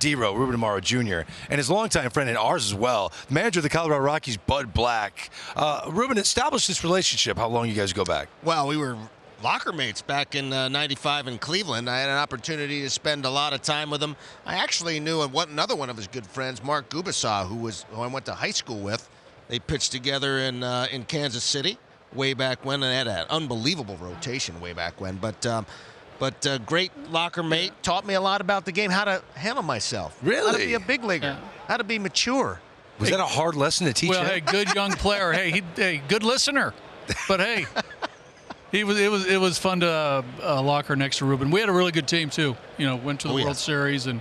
D-Row, Ruben Amaro Jr., and his longtime friend and ours as well, manager of the Colorado Rockies, Bud Black. Ruben, established this relationship. How long you guys go back? Well, we were locker mates back in '95 in Cleveland. I had an opportunity to spend a lot of time with him. I actually knew another one of his good friends, Mark Gubasaw, who I went to high school with. They pitched together in Kansas City way back when, and they had an unbelievable rotation way back when. But great locker mate, taught me a lot about the game, how to handle myself. Really? How to be a big leaguer, how to be mature. Was that a hard lesson to teach Well, him? hey, good young player. Hey, good listener. But hey, it was fun to locker next to Ruben. We had a really good team too. Went to the World Series, and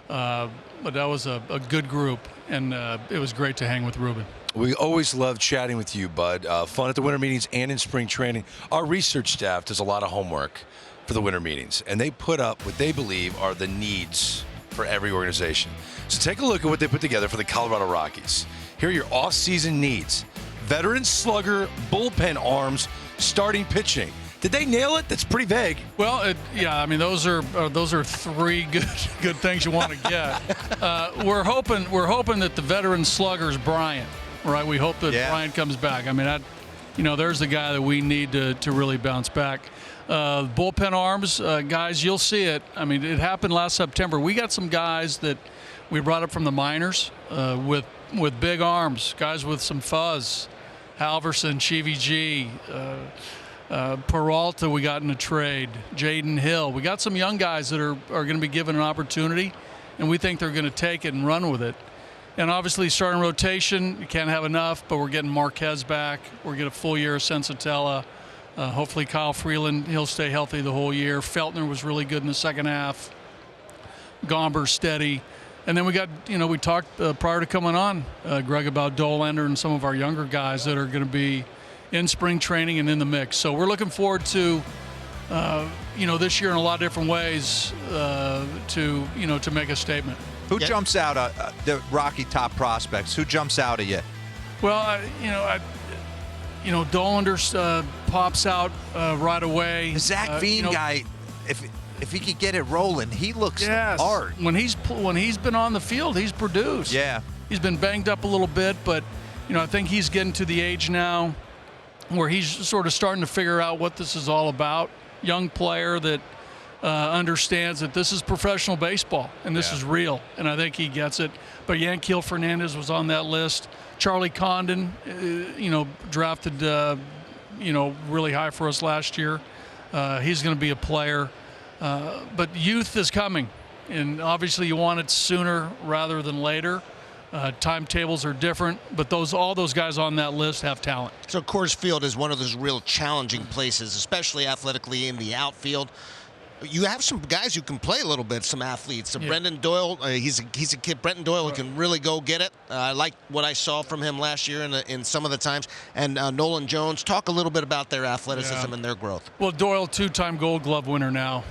but that was a good group, and it was great to hang with Ruben. We always love chatting with you, Bud. Fun at the winter meetings and in spring training. Our research staff does a lot of homework for the winter meetings, and they put up what they believe are the needs for every organization. So take a look at what they put together for the Colorado Rockies. Here are your off-season needs: veteran slugger, bullpen arms, starting pitching. Did they nail it? That's pretty vague. Well, I mean, those are three good things you want to get. We're hoping that the veteran slugger's Bryant, right? We hope that Bryant comes back. I mean, there's the guy that we need to really bounce back. Bullpen arms, guys, you'll see it. I mean, it happened last September. We got some guys that we brought up from the minors with big arms, guys with some fuzz. Halverson, Chevy G, Peralta we got in a trade, Jaden Hill. We got some young guys that are going to be given an opportunity, and we think they're going to take it and run with it. And obviously starting rotation, you can't have enough, but we're getting Marquez back. We're getting a full year of Sensatella. Hopefully Kyle Freeland, he'll stay healthy the whole year. Feltner was really good in the second half. Gomber steady. And then we got, we talked prior to coming on, Greg, about Dollander and some of our younger guys that are going to be in spring training and in the mix. So we're looking forward to, this year in a lot of different ways to make a statement. Who jumps out, the Rocky top prospects? Who jumps out at you? Well, Dollander pops out right away. The Zach Veen guy, if he could get it rolling, he looks hard. When he's been on the field, he's produced. Yeah. He's been banged up a little bit, but I think he's getting to the age now where he's sort of starting to figure out what this is all about. Young player that understands that this is professional baseball and this is real, and I think he gets it. But Yanquiel Fernandez was on that list. Charlie Condon, drafted, really high for us last year. He's going to be a player. But youth is coming, and obviously you want it sooner rather than later. Timetables are different, but all those guys on that list have talent. So Coors Field is one of those real challenging places, especially athletically in the outfield. You have some guys who can play a little bit, some athletes. Brendan Doyle, he's a kid, Brenton Doyle, who can really go get it. I like what I saw from him last year in some of the times. And Nolan Jones, talk a little bit about their athleticism and their growth. Well, Doyle, two-time Gold Glove winner now,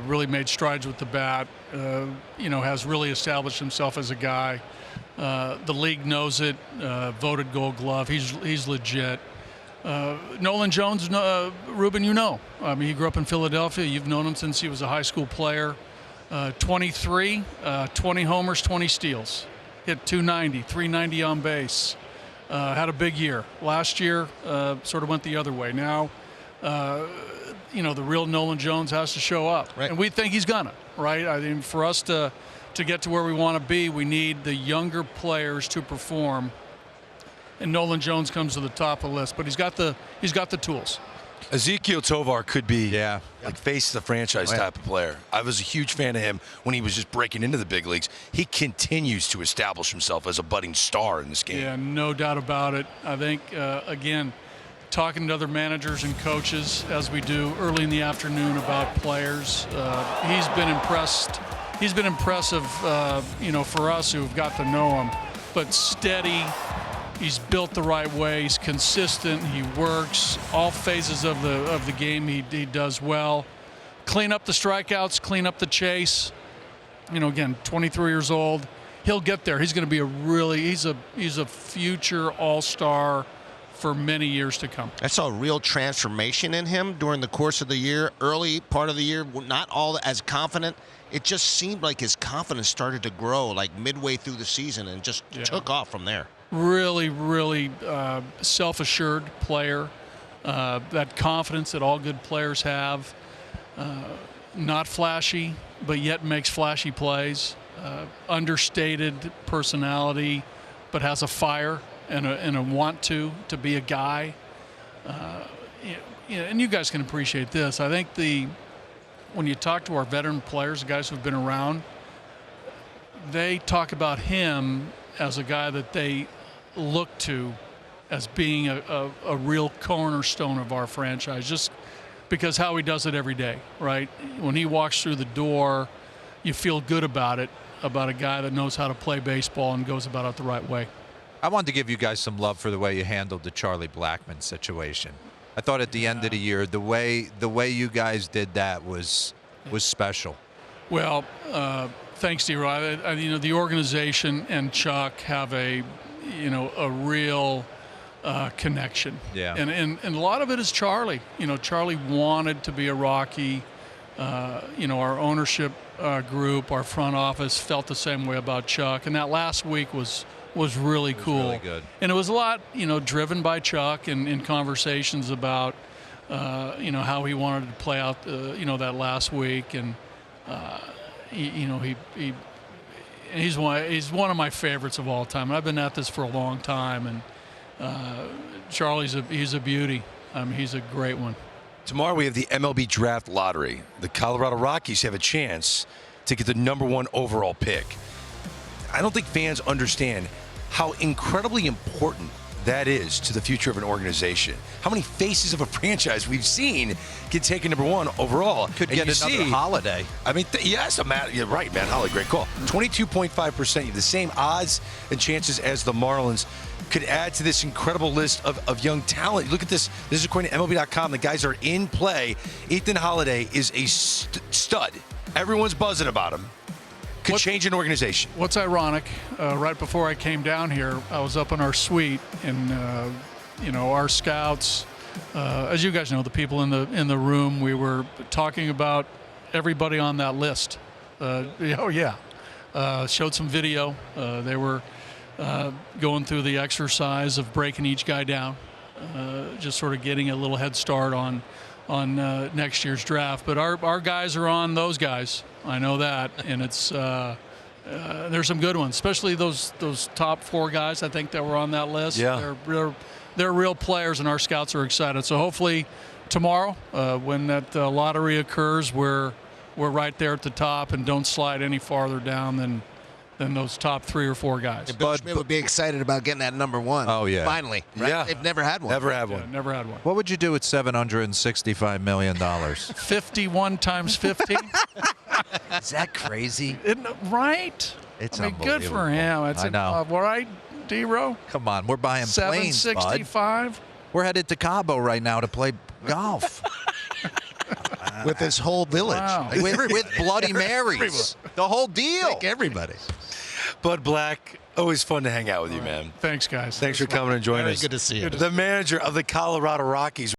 really made strides with the bat, has really established himself as a guy. The league knows it, voted Gold Glove. He's legit. Nolan Jones, Ruben, I mean, he grew up in Philadelphia. You've known him since he was a high school player. 23, 20 homers, 20 steals. Hit 290, 390 on base. Had a big year. Last year, sort of went the other way. Now, the real Nolan Jones has to show up. Right. And we think he's gonna, right? I mean, for us to get to where we want to be, we need the younger players to perform. And Nolan Jones comes to the top of the list, but he's got the tools. Ezequiel Tovar could be like face of the franchise type of player. I was a huge fan of him when he was just breaking into the big leagues. He continues to establish himself as a budding star in this game. Yeah, no doubt about it. I think, again, talking to other managers and coaches as we do early in the afternoon about players, he's been impressed. He's been impressive, for us who've got to know him, but steady. He's built the right way. He's consistent. He works all phases of the game. He does well. Clean up the strikeouts. Clean up the chase. Again, 23 years old. He'll get there. He's going to be he's a future all-star for many years to come. I saw a real transformation in him during the course of the year. Early part of the year, not all as confident. It just seemed like his confidence started to grow like midway through the season and just took off from there. Really, really self-assured player. That confidence that all good players have. Not flashy, but yet makes flashy plays. Understated personality, but has a fire and a want to be a guy. And you guys can appreciate this. I think when you talk to our veteran players, the guys who've been around, they talk about him as a guy that they look to as being a real cornerstone of our franchise, just because how he does it every day, right? When he walks through the door, you feel good about it, about a guy that knows how to play baseball and goes about it the right way. I wanted to give you guys some love for the way you handled the Charlie Blackmon situation. I thought at the end of the year, the way you guys did that was special. Well, thanks, D-Rod. The organization and Chuck have a real connection. Yeah. And a lot of it is Charlie. Charlie wanted to be a Rocky. Our ownership group, our front office felt the same way about Chuck. And that last week was really cool. Really good. And it was a lot, driven by Chuck and in conversations about, how he wanted to play out, that last week. And, he's one of my favorites of all time. And I've been at this for a long time. And Charlie's he's a beauty. He's a great one. Tomorrow we have the MLB Draft Lottery. The Colorado Rockies have a chance to get the #1 overall pick. I don't think fans understand how incredibly important that is to the future of an organization. How many faces of a franchise we've seen get taken #1 overall. Could And get you another see, Holiday. I mean, yes, you're right, Matt Holly, great call. 22.5%, you have the same odds and chances as the Marlins. Could add to this incredible list of young talent. Look at this. This is according to MLB.com. The guys are in play. Ethan Holiday is a stud. Everyone's buzzing about him. Could change an organization. What's ironic, right before I came down here, I was up in our suite, and our scouts, as you guys know, the people in the room, we were talking about everybody on that list. Showed some video. They were going through the exercise of breaking each guy down, just sort of getting a little head start on next year's draft. But our guys are on those guys. I know that, and it's there's some good ones, especially those top 4 guys I think that were on that list. Yeah. They're real players, and our scouts are excited. So hopefully tomorrow, when that lottery occurs, we're right there at the top and don't slide any farther down than those top 3 or 4 guys. Bill Schmidt would be excited about getting that #1. Oh, yeah. Finally. Right? Yeah. They've never had one. Never had one. Yeah, never had one. What would you do with $765 million? 51 times 50. Is that crazy? Isn't it right? It's good for him. It's I know. Right, D-Row? Come on, we're buying planes, bud. 765. We're headed to Cabo right now to play golf With this whole village. Wow. with Bloody Marys. The whole deal. Like everybody. Bud Black, always fun to hang out with you, man. Thanks, guys. Thanks for coming and joining Very us. good to see you. The manager of the Colorado Rockies.